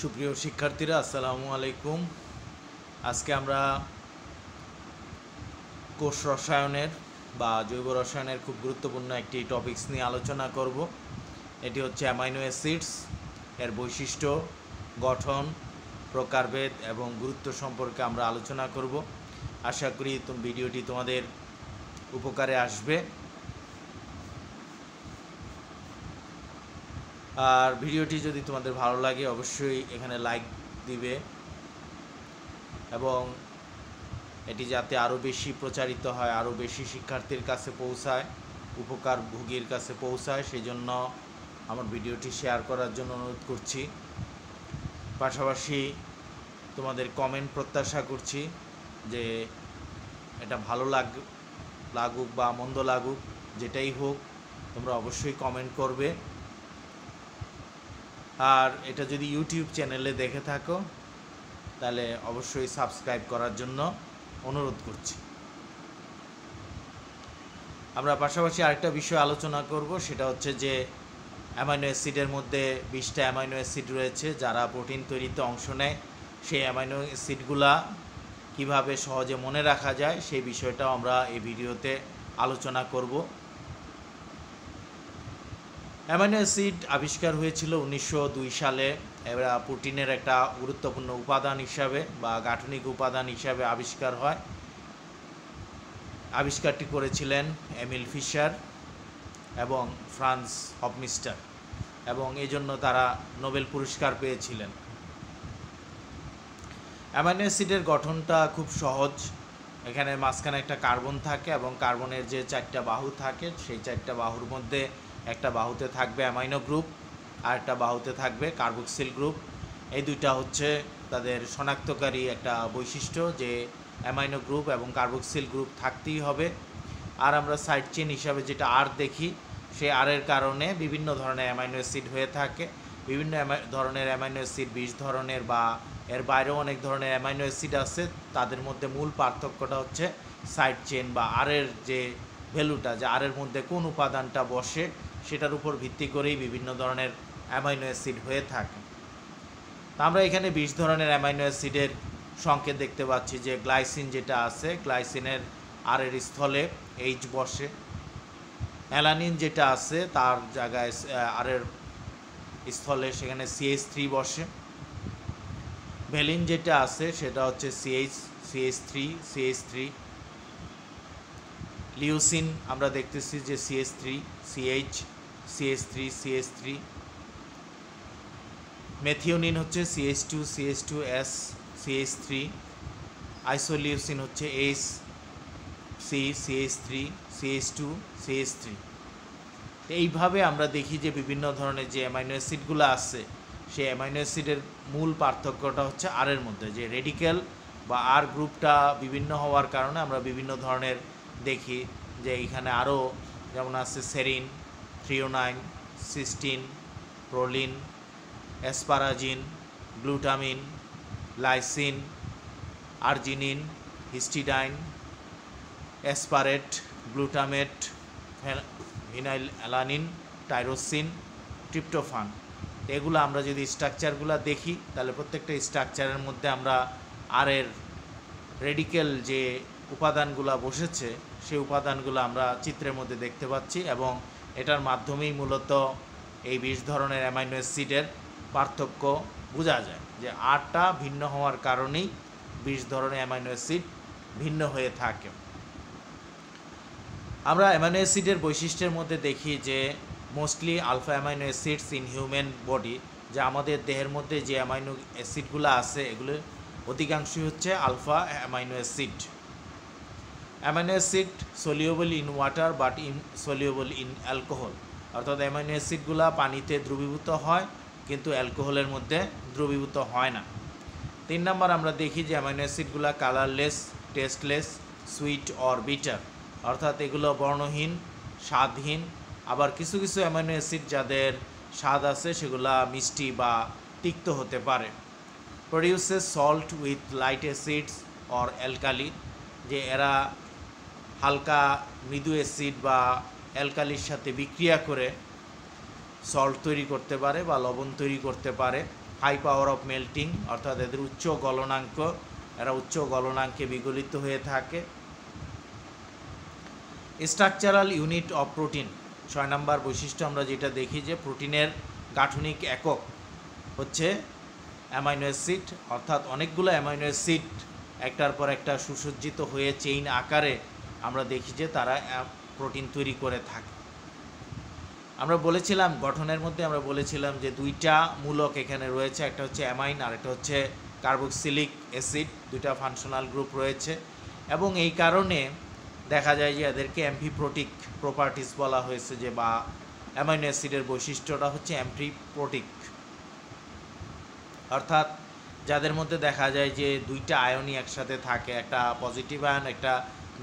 সুপ্রিয় শিক্ষার্থীরা আসসালামু আলাইকুম। আজকে আমরা কোষ রসায়নের বা জৈব রসায়নের খুব গুরুত্বপূর্ণ একটি টপিকস নিয়ে আলোচনা করব। এটি হচ্ছে অ্যামাইনো অ্যাসিডস, এর বৈশিষ্ট্য, গঠন, প্রকারভেদ এবং গুরুত্ব সম্পর্কে আমরা আলোচনা করব। আশা করি ভিডিওটি তোমাদের উপকারে আসবে। আর ভিডিওটি যদি তোমাদের ভালো লাগে অবশ্যই এখানে লাইক দিবে এবং এটি যাতে আরও বেশি প্রচারিত হয়, আরও বেশি শিক্ষার্থীর কাছে পৌঁছায়, উপকারভোগীর কাছে পৌঁছায়, সেই জন্য আমার ভিডিওটি শেয়ার করার জন্য অনুরোধ করছি। পাশাপাশি তোমাদের কমেন্ট প্রত্যাশা করছি, যে এটা ভালো লাগুক বা মন্দ লাগুক, যেটাই হোক তোমরা অবশ্যই কমেন্ট করবে। আর এটা যদি ইউটিউব চ্যানেলে দেখে থাকো তাহলে অবশ্যই সাবস্ক্রাইব করার জন্য অনুরোধ করছি। আমরা পাশাপাশি আরেকটা বিষয় আলোচনা করব, সেটা হচ্ছে যে অ্যামাইনো অ্যাসিডের মধ্যে 20টা অ্যামাইনো অ্যাসিড রয়েছে যারা প্রোটিন তৈরিতে অংশ নেয়। সেই অ্যামাইনো অ্যাসিডগুলা কিভাবে সহজে মনে রাখা যায় সেই বিষয়টাও আমরা এই ভিডিওতে আলোচনা করব। অ্যামাইনো অ্যাসিড আবিষ্কার হয়েছিল 1902 সালে। এরা প্রোটিনের একটা গুরুত্বপূর্ণ উপাদান হিসাবে বা গাঠনিক উপাদান হিসাবে আবিষ্কার হয়। আবিষ্কারটি করেছিলেন এমিল ফিশার এবং ফ্রান্স হফমিস্টার, এবং এই জন্য তারা নোবেল পুরস্কার পেয়েছিলেন। অ্যামাইনো অ্যাসিডের গঠনটা খুব সহজ। এখানে মাঝখানে একটা কার্বন থাকে এবং কার্বনের যে 4টা বাহু থাকে সেই 4টা বাহুর মধ্যে একটা বাহুতে থাকবে অ্যামাইনো গ্রুপ আর একটা বাহুতে থাকবে কার্বক্সিল গ্রুপ। এই দুইটা হচ্ছে তাদের শনাক্তকারী একটা বৈশিষ্ট্য, যে অ্যামাইনো গ্রুপ এবং কার্বক্সিল গ্রুপ থাকতেই হবে। আর আমরা সাইড চেইন হিসাবে যেটা আর দেখি, সেই আরের কারণে বিভিন্ন ধরনের অ্যামাইনো অ্যাসিড হয়ে থাকে। বিভিন্ন ধরনের অ্যামাইনো অ্যাসিড 20 ধরনের বা এর বাইরেও অনেক ধরনের অ্যামাইনো অ্যাসিড আছে। তাদের মধ্যে মূল পার্থক্যটা হচ্ছে সাইড চেইন বা আরের যে ভ্যালুটা, যে আরের মধ্যে কোন উপাদানটা বসে সেটার উপর ভিত্তি করেই বিভিন্ন ধরনের অ্যামাইনো অ্যাসিড হয়ে থাকে। আমরা এখানে 20 ধরনের অ্যামাইনো অ্যাসিডের সংকেত দেখতে পাচ্ছি, যে গ্লাইসিন যেটা আছে, গ্লাইসিনের আরের স্থলে এইচ বসে। অ্যালানিন যেটা আছে তার জায়গায় আরের স্থলে সেখানে CH3 বসে। ভ্যালিন যেটা আছে সেটা হচ্ছে CH3 লিউসিন আমরা দেখতেছি যে CH3 মেথিওনিন হচ্ছে CH2S CH3। আইসোলিউসিন হচ্ছে CH3 এইভাবে আমরা দেখি যে বিভিন্ন ধরনের যে অ্যামাইনো অ্যাসিডগুলো আছে সেই অ্যামাইনো অ্যাসিডের মূল পার্থক্যটা হচ্ছে আরের মধ্যে, যে রেডিক্যাল বা আর গ্রুপটা বিভিন্ন হওয়ার কারণে আমরা বিভিন্ন ধরনের দেখি, যে এখানে আরও যেমন আছে serine, threonine, cystine, proline, asparagine, glutamine, lysine, arginine, histidine, aspartate, glutamate, phenylalanine, tyrosine, tryptophan. এগুলো আমরা যদি স্ট্রাকচারগুলো দেখি তাহলে প্রত্যেকটা স্ট্রাকচারের মধ্যে আমরা আরের রেডিক্যাল যে উপাদানগুলো বসেছে সেই উপাদানগুলো আমরা চিত্রের মধ্যে দেখতে পাচ্ছি, এবং এটার মাধ্যমেই মূলত এই 20 ধরনের অ্যামাইনো অ্যাসিডের পার্থক্য বোঝা যায়, যে আরটা ভিন্ন হওয়ার কারণেই 20 ধরনের অ্যামাইনো অ্যাসিড ভিন্ন হয়ে থাকে। আমরা অ্যামাইনো অ্যাসিডের বৈশিষ্ট্যের মধ্যে দেখি যে mostly alpha amino acids in human body, যে আমাদের দেহের মধ্যে যে অ্যামাইনো অ্যাসিডগুলো আছে এগুলো অধিকাংশই হচ্ছে alpha amino acid. Amino acid soluble in water but insoluble in alcohol, অর্থাৎ অ্যামাইনো অ্যাসিডগুলো পানিতে দ্রবীভূত হয় কিন্তু অ্যালকোহলের মধ্যে দ্রবীভূত হয় না। 3 নম্বর আমরা দেখি যে অ্যামাইনো অ্যাসিডগুলো colourless, tasteless, sweet or bitter, অর্থাৎ এগুলো বর্ণহীন, স্বাদহীন। আবার কিছু কিছু অ্যামাইনো অ্যাসিড যাদের স্বাদ আছে সেগুলা মিষ্টি বা তিক্ত হতে পারে। Produces salt with light acids or alkali, যে এরা হালকা মৃদু অ্যাসিড বা অ্যালকালির সাথে বিক্রিয়া করে সল্ট তৈরি করতে পারে বা লবণ তৈরি করতে পারে। হাই পাওয়ার অফ মেল্টিং, অর্থাৎ এদের উচ্চ গলনাঙ্ক, এরা উচ্চ গলনাঙ্কে বিগলিত হয়ে থাকে। স্ট্রাকচারাল ইউনিট অফ প্রোটিন, 6 নম্বর বৈশিষ্ট্য আমরা যেটা দেখি যে প্রোটিনের গাঠনিক একক হচ্ছে অ্যামাইনো অ্যাসিড, অর্থাৎ অনেকগুলো অ্যামাইনো অ্যাসিড একটার পর একটা সুসজ্জিত হয়ে চেইন আকারে আমরা দেখি যে তারা প্রোটিন তৈরি করে থাকে। আমরা বলেছিলাম গঠনের মধ্যে আমরা বলেছিলাম যে দুইটা মূলক এখানে রয়েছে, একটা হচ্ছে অ্যামাইন আর একটা হচ্ছে কার্বক্সিলিক অ্যাসিড, দুইটা ফাংশনাল গ্রুপ রয়েছে এবং এই কারণে দেখা যায় যে এদেরকে অ্যাম্ফিপ্রোটিক প্রপার্টিস বলা হয়েছে, যে বা অ্যামাইনো অ্যাসিডের বৈশিষ্ট্যটা হচ্ছে অ্যাম্ফিপ্রোটিক, অর্থাৎ যাদের মধ্যে দেখা যায় যে দুইটা আয়নই একসাথে থাকে, একটা পজিটিভ আয়ন একটা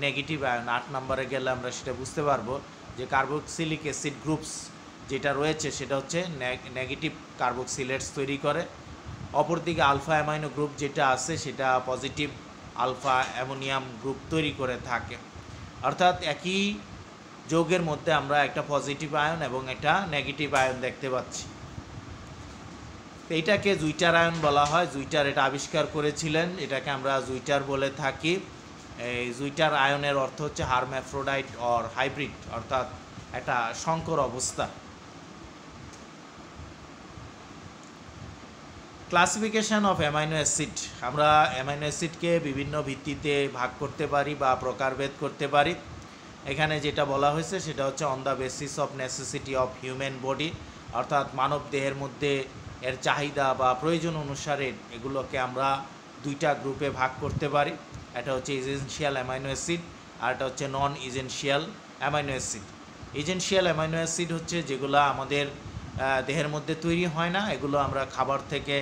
নেগেটিভ আয়ন। 8 নম্বরে গেলে আমরা সেটা বুঝতে পারবো যে কার্বক্সিলিক অ্যাসিড গ্রুপস যেটা রয়েছে সেটা হচ্ছে নেগেটিভ কার্বক্সিলেটস তৈরি করে, অপরদিকে আলফা অ্যামাইনো গ্রুপ যেটা আছে সেটা পজিটিভ আলফা অ্যামোনিয়াম গ্রুপ তৈরি করে থাকে। অর্থাৎ একই যৌগের মধ্যে আমরা একটা পজিটিভ আয়ন এবং একটা নেগেটিভ আয়ন দেখতে পাচ্ছি। এইটাকে জুইটার আয়ন বলা হয়। জুইটার এটা আবিষ্কার করেছিলেন, এটাকে আমরা জুইটার বলে থাকি। এই জুইটার আয়নের অর্থ হচ্ছে হারম্যাফ্রোডাইট অর হাইব্রিড, অর্থাৎ একটা সংকর অবস্থা। ক্লাসিফিকেশন অফ অ্যামাইনো অ্যাসিড, আমরা অ্যামাইনো অ্যাসিডকে বিভিন্ন ভিত্তিতে ভাগ করতে পারি বা প্রকারভেদ করতে পারি। এখানে যেটা বলা হয়েছে সেটা হচ্ছে on the basis of necessity of human body, অর্থাৎ মানব দেহের মধ্যে এর চাহিদা বা প্রয়োজন অনুসারে এগুলোকে আমরা দুইটা গ্রুপে ভাগ করতে পারি। এটা হচ্ছে ইজেনশিয়াল অ্যামাইনো অ্যাসিড আর এটা হচ্ছে non essential amino acid. ইজেনশিয়াল amino acid হচ্ছে যেগুলো আমাদের দেহের মধ্যে তৈরি হয় না, এগুলো আমরা খাবার থেকে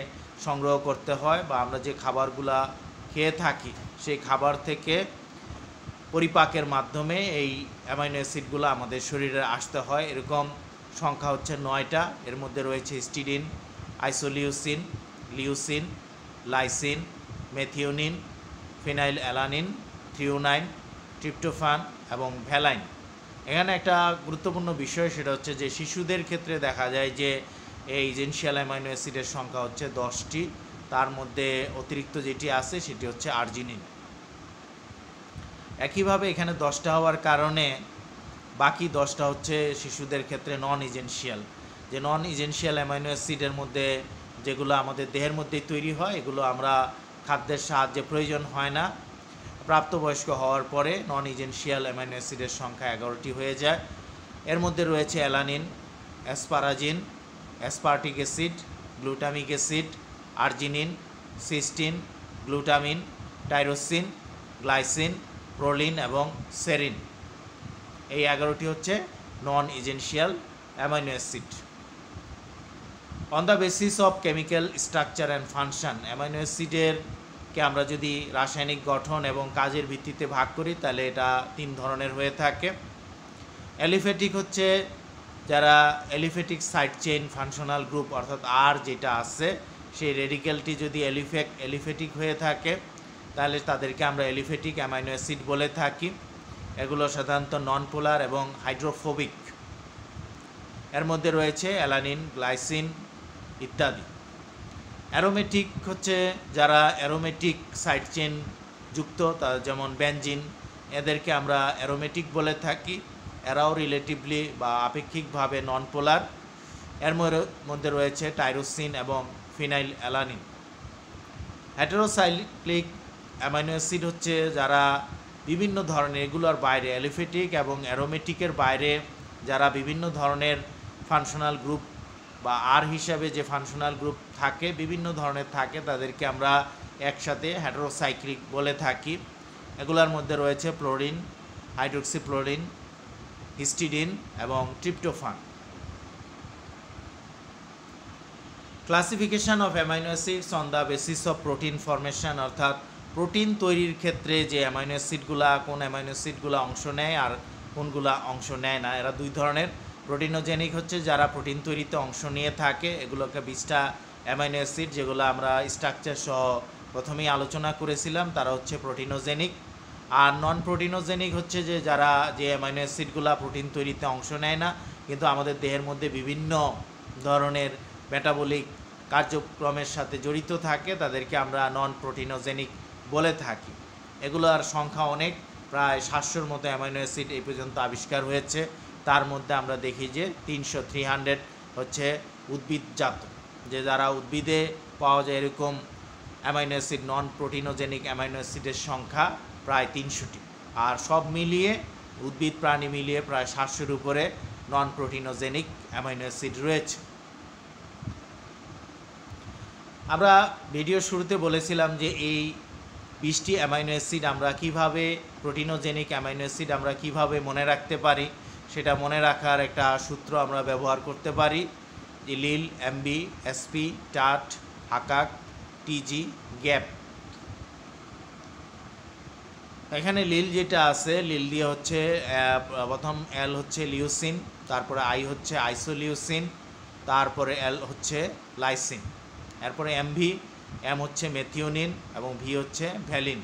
সংগ্রহ করতে হয় বা আমরা যে খাবারগুলা খেয়ে থাকি সেই খাবার থেকে পরিপাকের মাধ্যমে এই অ্যামাইনো অ্যাসিডগুলো আমাদের শরীরে আসতে হয়। এরকম সংখ্যা হচ্ছে 9টা। এর মধ্যে রয়েছে histidine, isoleucine, leucine, lysine, methionine, phenylalanine, threonine, tryptophan এবং ভ্যালাইন। এখানে একটা গুরুত্বপূর্ণ বিষয় সেটা হচ্ছে যে শিশুদের ক্ষেত্রে দেখা যায় যে এই ইজেনশিয়াল অ্যামাইনো অ্যাসিডের সংখ্যা হচ্ছে 10টি, তার মধ্যে অতিরিক্ত যেটি আছে সেটি হচ্ছে আর্জিনিন। একইভাবে এখানে 10টা হওয়ার কারণে বাকি 10টা হচ্ছে শিশুদের ক্ষেত্রে নন ইজেনশিয়াল। যে নন ইজেনশিয়াল অ্যামাইনো অ্যাসিডের মধ্যে যেগুলো আমাদের দেহের মধ্যেই তৈরি হয়, এগুলো আমরা খাদ্যের সাহায্যে প্রয়োজন হয় না। প্রাপ্তবয়স্ক হওয়ার পরে নন ইজেনশিয়াল অ্যামাইনো অ্যাসিডের সংখ্যা 11টি হয়ে যায়। এর মধ্যে রয়েছে alanine, asparagine, aspartic acid, glutamic acid, arginine, cystine, glutamine, tyrosine, glycine, proline এবং সেরিন। এই 11টি হচ্ছে non essential amino acid. On the basis of chemical structure and function, amino অ্যাসিডেরকে আমরা যদি রাসায়নিক গঠন এবং কাজের ভিত্তিতে ভাগ করি তাহলে এটা 3 ধরনের হয়ে থাকে। অ্যালিফ্যাটিক হচ্ছে যারা aliphatic side chain functional group, অর্থাৎ আর যেটা আছে সেই রেডিক্যালটি যদি অ্যালিফ্যাটিক হয়ে থাকে তাহলে তাদেরকে আমরা অ্যালিফ্যাটিক অ্যামাইনো অ্যাসিড বলে থাকি। এগুলো সাধারণত নন পোলার এবং হাইড্রোফোবিক। এর মধ্যে রয়েছে অ্যালানিন, গ্লাইসিন ইত্যাদি। অ্যারোমেটিক হচ্ছে যারা অ্যারোমেটিক সাইড চেইন যুক্ত, যেমন বেনজিন, এদেরকে আমরা অ্যারোমেটিক বলে থাকি। এরাও রিলেটিভলি বা আপেক্ষিকভাবে নন পোলার। এর মধ্যে রয়েছে টাইরোসিন এবং phenyl alanine. Heterocyclic amino acid হচ্ছে যারা বিভিন্ন ধরনের, এগুলোর বাইরে অ্যালিফ্যাটিক এবং অ্যারোমেটিকের বাইরে যারা বিভিন্ন ধরনের ফাংশনাল গ্রুপ বা আর হিসাবে যে ফাংশনাল গ্রুপ থাকে বিভিন্ন ধরনের থাকে, তাদেরকে আমরা একসাথে হেটেরোসাইক্লিক বলে থাকি। এগুলোর মধ্যে রয়েছে ফ্লোরিন, হাইড্রোক্সিফ্লোরিন, হিস্টিডিন এবং tryptophan. Classification of amino acids on the basis of protein formation, অর্থাৎ প্রোটিন তৈরির ক্ষেত্রে যে অ্যামাইনো অ্যাসিডগুলা কোন অ্যামাইনো অ্যাসিডগুলো অংশ নেয় আর কোনগুলা অংশ নেয় না, এরা 2 ধরনের। প্রোটিনোজেনিক হচ্ছে যারা প্রোটিন তৈরিতে অংশ নিয়ে থাকে, এগুলোকে 20টা অ্যামাইনো অ্যাসিড যেগুলো আমরা স্ট্রাকচার সহ প্রথমেই আলোচনা করেছিলাম, তারা হচ্ছে প্রোটিনোজেনিক। আর নন প্রোটিনোজেনিক হচ্ছে যে যারা যে অ্যামাইনো অ্যাসিডগুলো প্রোটিন তৈরিতে অংশ নেয় না কিন্তু আমাদের দেহের মধ্যে বিভিন্ন ধরনের মেটাবলিক কার্যক্রমের সাথে জড়িত থাকে তাদেরকে আমরা নন প্রোটিনোজেনিক বলে থাকি। এগুলোর সংখ্যা অনেক, প্রায় 700-র মতো অ্যামাইনো অ্যাসিড এই পর্যন্ত আবিষ্কার হয়েছে। তার মধ্যে আমরা দেখি যে 300 হচ্ছে উদ্ভিদজাত, যে যারা উদ্ভিদে পাওয়া যায় এরকম অ্যামাইনো অ্যাসিড নন প্রোটিনোজেনিক অ্যামাইনো অ্যাসিডের সংখ্যা প্রায় 300টি। আর সব মিলিয়ে উদ্ভিদ প্রাণী মিলিয়ে প্রায় 700-র উপরে নন প্রোটিনোজেনিক অ্যামাইনো অ্যাসিড রয়েছে। আমরা ভিডিও শুরুতে বলেছিলাম যে এই 20টি অ্যামাইনো অ্যাসিড আমরা কিভাবে প্রোটিনোজেনিক অ্যামাইনো অ্যাসিড আমরা কিভাবে মনে রাখতে পারি, সেটা মনে রাখার একটা সূত্র আমরা ব্যবহার করতে পারি, যে লিল, এমবি, এসপি, টাট, হাকাক, টিজি, গ্যাপ। এখানে লিল যেটা আছে, লিল দিয়ে হচ্ছে প্রথম এল হচ্ছে লিউসিন, তারপরে আই হচ্ছে আইসোলিউসিন, তারপরে এল হচ্ছে লাইসিন, এরপরে এমভি, এম হচ্ছে মেথিওনিন এবং ভি হচ্ছে ভ্যালিন।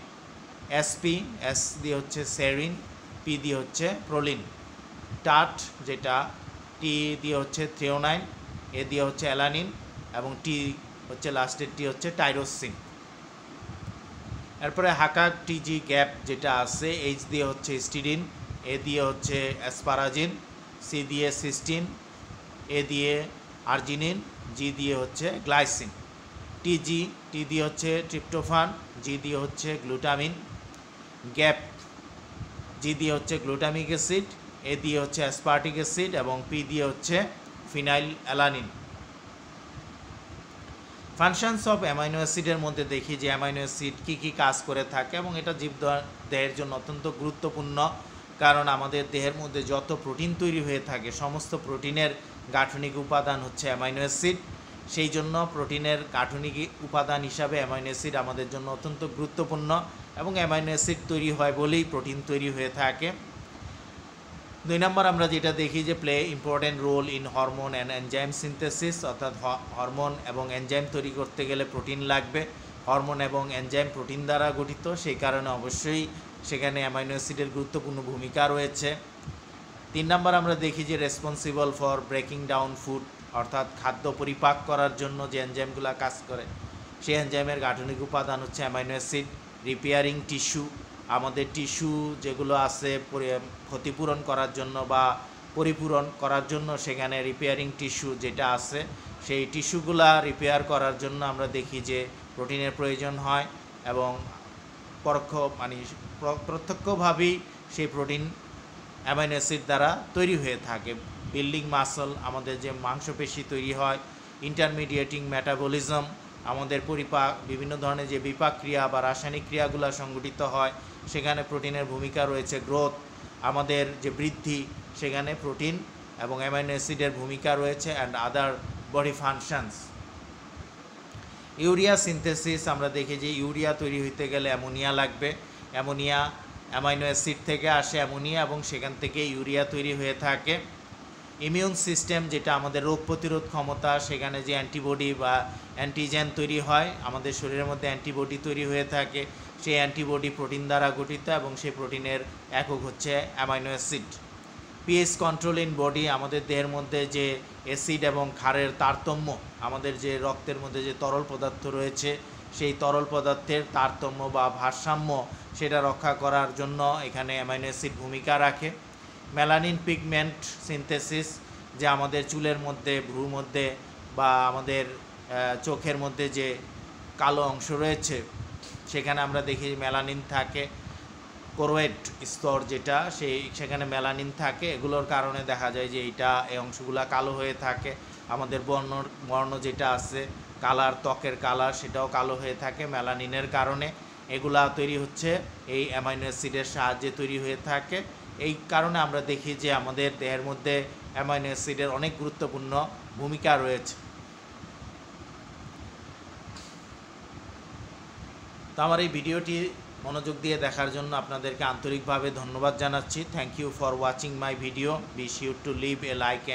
এসপি, এস দিয়ে হচ্ছে সেরিন, পি দিয়ে হচ্ছে প্রোলিন। টাট যেটা, টি দিয়ে হচ্ছে থ্রিওনাইন, এ দিয়ে হচ্ছে অ্যালানিন এবং টি হচ্ছে লাস্টের টি হচ্ছে টাইরোসিন। এরপরে হাকাক, টিজি, গ্যাপ যেটা আছে, এইচ দিয়ে হচ্ছে হিস্টিডিন, এ দিয়ে হচ্ছে অ্যাসপারাজিন, সি দিয়ে সিস্টিন, এ দিয়ে আর্জিনিন, জি দিয়ে হচ্ছে গ্লাইসিন। টিজি, টি দিয়ে হচ্ছে ট্রিপ্টোফান, জি দিয়ে হচ্ছে গ্লুটামিন। গ্যাপ, জি দিয়ে হচ্ছে গ্লুটামিক অ্যাসিড, এ দিয়ে হচ্ছে অ্যাসপার্টিক অ্যাসিড এবং পি দিয়ে হচ্ছে phenyl alanine. Functions of amino অ্যাসিডের মধ্যে দেখি যে অ্যামাইনো অ্যাসিড কী কী কাজ করে থাকে, এবং এটা জীবদেহের জন্য অত্যন্ত গুরুত্বপূর্ণ, কারণ আমাদের দেহের মধ্যে যত প্রোটিন তৈরি হয়ে থাকে সমস্ত প্রোটিনের গাঠনিক উপাদান হচ্ছে অ্যামাইনো অ্যাসিড। সেই জন্য প্রোটিনের গাঠনিক উপাদান হিসাবে অ্যামাইনো অ্যাসিড আমাদের জন্য অত্যন্ত গুরুত্বপূর্ণ, এবং অ্যামাইনো অ্যাসিড তৈরি হয় বলেই প্রোটিন তৈরি হয়ে থাকে। 2 নম্বর আমরা যেটা দেখি যে play important role in hormone and enzyme synthesis, অর্থাৎ হরমোন এবং এনজাইম তৈরি করতে গেলে প্রোটিন লাগবে। হরমোন এবং এনজাইম প্রোটিন দ্বারা গঠিত, সেই কারণে অবশ্যই সেখানে অ্যামাইনো অ্যাসিডের গুরুত্বপূর্ণ ভূমিকা রয়েছে। 3 নম্বর আমরা দেখি যে responsible for breaking down food, অর্থাৎ খাদ্য পরিপাক করার জন্য যে এনজাইমগুলো কাজ করে সেই এনজাইমের গাঠনিক উপাদান হচ্ছে অ্যামাইনো অ্যাসিড। রিপেয়ারিং টিস্যু, আমাদের টিস্যু যেগুলো আছে ক্ষতিপূরণ করার জন্য বা পরিপূরণ করার জন্য সেখানে রিপেয়ারিং টিস্যু যেটা আছে সেই টিস্যুগুলা রিপেয়ার করার জন্য আমরা দেখি যে প্রোটিনের প্রয়োজন হয়, এবং প্রত্যক্ষভাবেই সেই প্রোটিন অ্যামাইনো অ্যাসিড দ্বারা তৈরি হয়ে থাকে। বিল্ডিং মাসল, আমাদের যে মাংসপেশি তৈরি হয়। ইন্টারমিডিয়েটিং মেটাবলিজম, আমাদের বিভিন্ন ধরনের যে বিপাক ক্রিয়া বা রাসায়নিক ক্রিয়াগুলো সংঘটিত হয় সেখানে প্রোটিনের ভূমিকা রয়েছে। গ্রোথ, আমাদের যে বৃদ্ধি, সেখানে প্রোটিন এবং অ্যামাইনো অ্যাসিডের ভূমিকা রয়েছে। And other body functions. Urea synthesis, আমরা দেখি যে ইউরিয়া তৈরি হইতে গেলে অ্যামোনিয়া লাগবে। অ্যামোনিয়া অ্যামাইনো অ্যাসিড থেকে আসে অ্যামোনিয়া, এবং সেখান থেকে ইউরিয়া তৈরি হয়ে থাকে। ইমিউন সিস্টেম, যেটা আমাদের রোগ প্রতিরোধ ক্ষমতা, সেখানে যে অ্যান্টিবডি বা অ্যান্টিজেন তৈরি হয়, আমাদের শরীরের মধ্যে অ্যান্টিবডি তৈরি হয়ে থাকে, সেই অ্যান্টিবডি প্রোটিন দ্বারা গঠিত, এবং সেই প্রোটিনের একক হচ্ছে amino acid. PH control in body, আমাদের দেহের মধ্যে যে অ্যাসিড এবং ক্ষারের তারতম্য, আমাদের যে রক্তের মধ্যে যে তরল পদার্থ রয়েছে সেই তরল পদার্থের তারতম্য বা ভারসাম্য সেটা রক্ষা করার জন্য এখানে অ্যামাইনো অ্যাসিড ভূমিকা রাখে। মেলানিন পিগমেন্ট সিনথেসিস, যে আমাদের চুলের মধ্যে, ভ্রুর মধ্যে বা আমাদের চোখের মধ্যে যে কালো অংশ রয়েছে সেখানে আমরা দেখি মেলানিন থাকে। কোরোয়েড স্তর যেটা, সেখানে মেলানিন থাকে। এগুলোর কারণে দেখা যায় যে এই অংশগুলো কালো হয়ে থাকে। আমাদের বর্ণ যেটা আছে কালার, ত্বকের কালার, সেটাও কালো হয়ে থাকে মেলানিনের কারণে। এগুলা তৈরি হচ্ছে এই অ্যামাইনো অ্যাসিডের সাহায্যে তৈরি হয়ে থাকে। এই কারণে আমরা দেখি যে আমাদের দেহের মধ্যে অ্যামাইনো অ্যাসিডের অনেক গুরুত্বপূর্ণ ভূমিকা রয়েছে। তো আমার এই ভিডিওটি মনোযোগ দিয়ে দেখার জন্য আপনাদেরকে আন্তরিকভাবে ধন্যবাদ জানাচ্ছি। Thank you for watching my video. Be sure to leave a like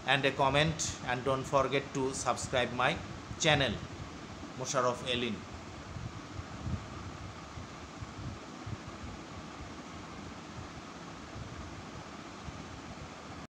and a comment, and don't forget to subscribe my channel Musharraf Elin.